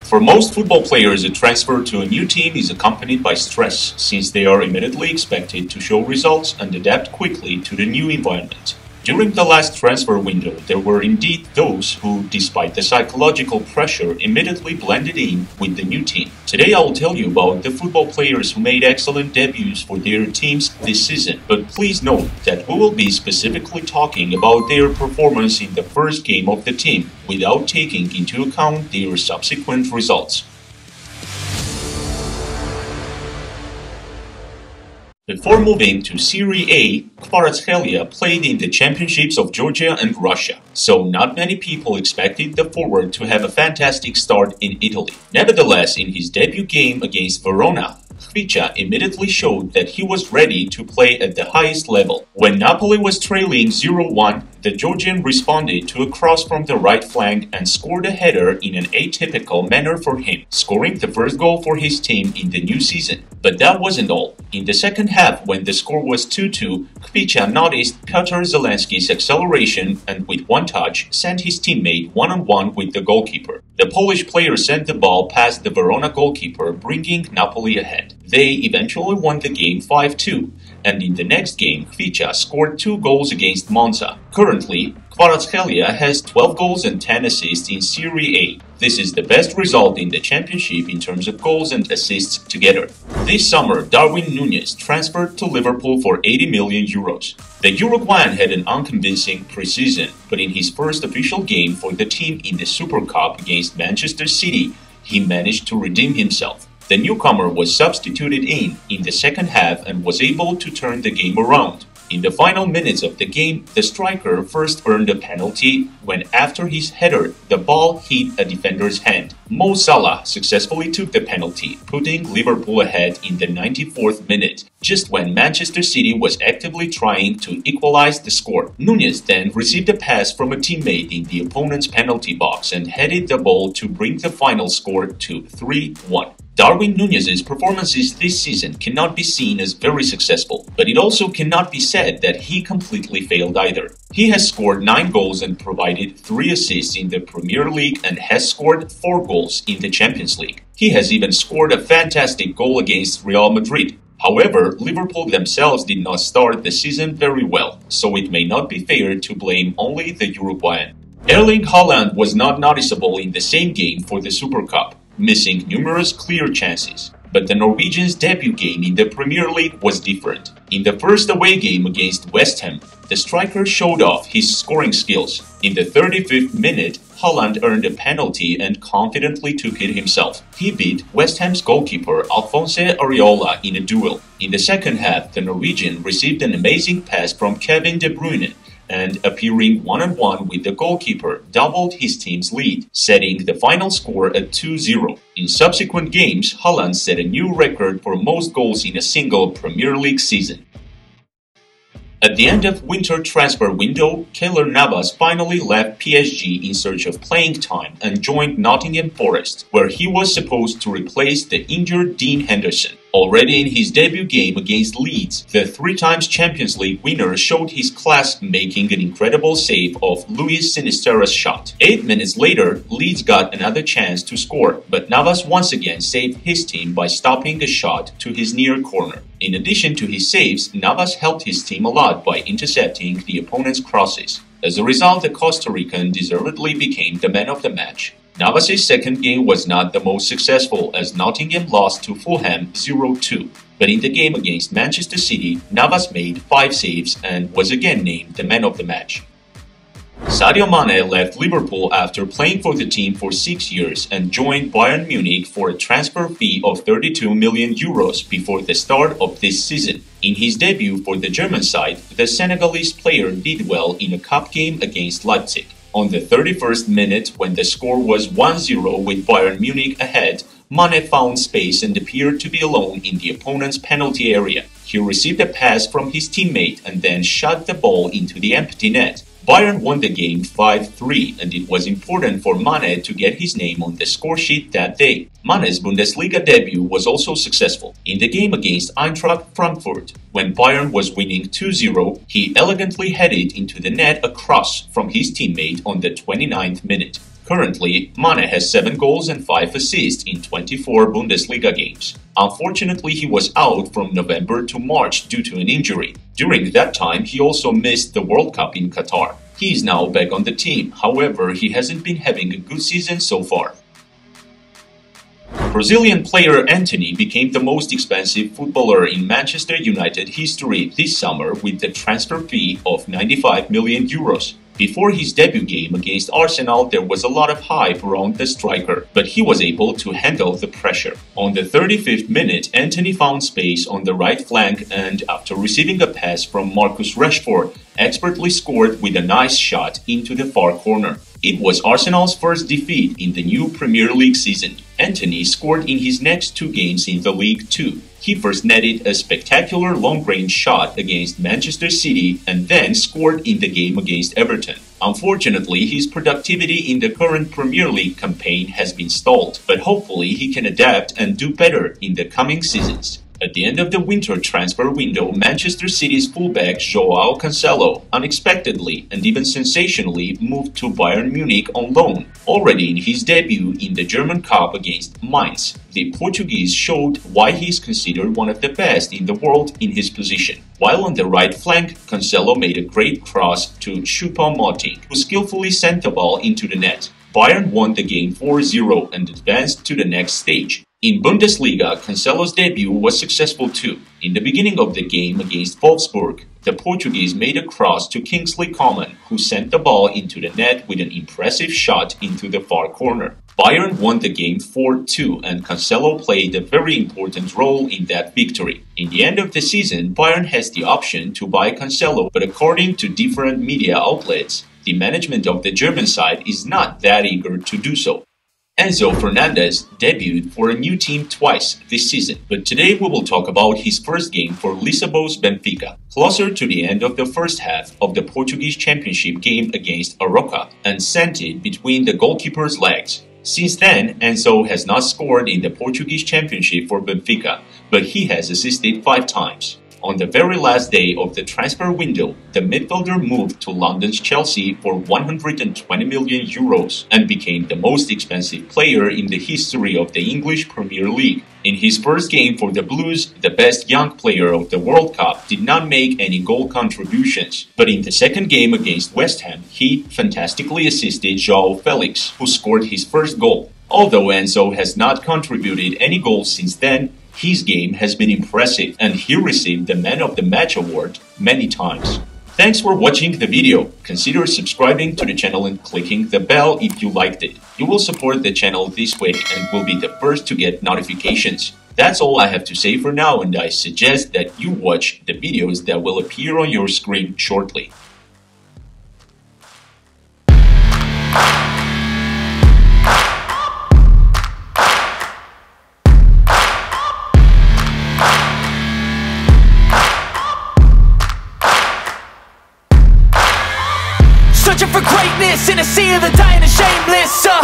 For most football players, a transfer to a new team is accompanied by stress, since they are immediately expected to show results and adapt quickly to the new environment. During the last transfer window, there were indeed those who, despite the psychological pressure, immediately blended in with the new team. Today I will tell you about the football players who made excellent debuts for their teams this season, but please note that we will be specifically talking about their performance in the first game of the team, without taking into account their subsequent results. Before moving to Serie A, Kvaratskhelia played in the championships of Georgia and Russia, so not many people expected the forward to have a fantastic start in Italy. Nevertheless, in his debut game against Verona, Kvatskhelia immediately showed that he was ready to play at the highest level. When Napoli was trailing 0-1, the Georgian responded to a cross from the right flank and scored a header in an atypical manner for him, scoring the first goal for his team in the new season. But that wasn't all. In the second half, when the score was 2-2, Kvatskhelia noticed Piotr Zielinski's acceleration and with one touch sent his teammate one-on-one with the goalkeeper. The Polish player sent the ball past the Verona goalkeeper, bringing Napoli ahead. They eventually won the game 5-2, and in the next game, Kvatskhelia scored 2 goals against Monza. Currently, Kvaratskhelia has 12 goals and 10 assists in Serie A. This is the best result in the championship in terms of goals and assists together. This summer, Darwin Nunez transferred to Liverpool for €80 million. The Uruguayan had an unconvincing pre-season, but in his first official game for the team in the Super Cup against Manchester City, he managed to redeem himself. The newcomer was substituted in the second half and was able to turn the game around. In the final minutes of the game, the striker first earned a penalty when, after his header, the ball hit a defender's hand. Mo Salah successfully took the penalty, putting Liverpool ahead in the 94th minute, just when Manchester City was actively trying to equalize the score. Nunez then received a pass from a teammate in the opponent's penalty box and headed the ball to bring the final score to 3-1. Darwin Nunez's performances this season cannot be seen as very successful, but it also cannot be said that he completely failed either. He has scored 9 goals and provided 3 assists in the Premier League and has scored 4 goals in the Champions League. He has even scored a fantastic goal against Real Madrid. However, Liverpool themselves did not start the season very well, so it may not be fair to blame only the Uruguayan. Erling Haaland was not noticeable in the same game for the Super Cup, missing numerous clear chances. But the Norwegian's debut game in the Premier League was different. In the first away game against West Ham, the striker showed off his scoring skills. In the 35th minute, Haaland earned a penalty and confidently took it himself. He beat West Ham's goalkeeper Alphonse Areola in a duel. In the second half, the Norwegian received an amazing pass from Kevin De Bruyne, and appearing one-on-one with the goalkeeper doubled his team's lead, setting the final score at 2-0. In subsequent games, Haaland set a new record for most goals in a single Premier League season. At the end of winter transfer window, Keylor Navas finally left PSG in search of playing time and joined Nottingham Forest, where he was supposed to replace the injured Dean Henderson. Already in his debut game against Leeds, the 3-time Champions League winner showed his class, making an incredible save of Luis Sinisterra's shot. 8 minutes later, Leeds got another chance to score, but Navas once again saved his team by stopping a shot to his near corner. In addition to his saves, Navas helped his team a lot by intercepting the opponent's crosses. As a result, the Costa Rican deservedly became the man of the match. Navas' second game was not the most successful, as Nottingham lost to Fulham 0-2. But in the game against Manchester City, Navas made 5 saves and was again named the man of the match. Sadio Mane left Liverpool after playing for the team for 6 years and joined Bayern Munich for a transfer fee of €32 million before the start of this season. In his debut for the German side, the Senegalese player did well in a cup game against Leipzig. On the 31st minute, when the score was 1-0 with Bayern Munich ahead, Mane found space and appeared to be alone in the opponent's penalty area. He received a pass from his teammate and then shot the ball into the empty net. Bayern won the game 5-3, and it was important for Mane to get his name on the scoresheet that day. Mane's Bundesliga debut was also successful. In the game against Eintracht Frankfurt, when Bayern was winning 2-0, he elegantly headed into the net a cross from his teammate on the 29th minute. Currently, Mane has 7 goals and 5 assists in 24 Bundesliga games. Unfortunately, he was out from November to March due to an injury. During that time, he also missed the World Cup in Qatar. He is now back on the team, however, he hasn't been having a good season so far. Brazilian player Antony became the most expensive footballer in Manchester United history this summer with the transfer fee of €95 million. Before his debut game against Arsenal, there was a lot of hype around the striker, but he was able to handle the pressure. On the 35th minute, Antony found space on the right flank and, after receiving a pass from Marcus Rashford, expertly scored with a nice shot into the far corner. It was Arsenal's first defeat in the new Premier League season. Antony scored in his next 2 games in the league too. He first netted a spectacular long-range shot against Manchester City and then scored in the game against Everton. Unfortunately, his productivity in the current Premier League campaign has been stalled, but hopefully he can adapt and do better in the coming seasons. At the end of the winter transfer window, Manchester City's fullback João Cancelo unexpectedly and even sensationally moved to Bayern Munich on loan. Already in his debut in the German Cup against Mainz, the Portuguese showed why he is considered one of the best in the world in his position. While on the right flank, Cancelo made a great cross to Choupo-Moting, who skillfully sent the ball into the net. Bayern won the game 4-0 and advanced to the next stage. In Bundesliga, Cancelo's debut was successful too. In the beginning of the game against Wolfsburg, the Portuguese made a cross to Kingsley Coman, who sent the ball into the net with an impressive shot into the far corner. Bayern won the game 4-2 and Cancelo played a very important role in that victory. In the end of the season, Bayern has the option to buy Cancelo, but according to different media outlets, the management of the German side is not that eager to do so. Enzo Fernández debuted for a new team twice this season, but today we will talk about his first game for Lisbon's Benfica. Closer to the end of the first half of the Portuguese Championship game against Aroca and sent it between the goalkeeper's legs. Since then, Enzo has not scored in the Portuguese Championship for Benfica, but he has assisted 5 times. On the very last day of the transfer window, the midfielder moved to London's Chelsea for €120 million and became the most expensive player in the history of the English Premier League. In his first game for the Blues, the best young player of the World Cup did not make any goal contributions, but in the second game against West Ham, he fantastically assisted João Felix, who scored his first goal. Although Enzo has not contributed any goals since then, his game has been impressive and he received the Man of the Match award many times. Thanks for watching the video. Consider subscribing to the channel and clicking the bell if you liked it. You will support the channel this way and will be the first to get notifications. That's all I have to say for now, and I suggest that you watch the videos that will appear on your screen shortly. Searching for greatness in a sea of the dying and shameless.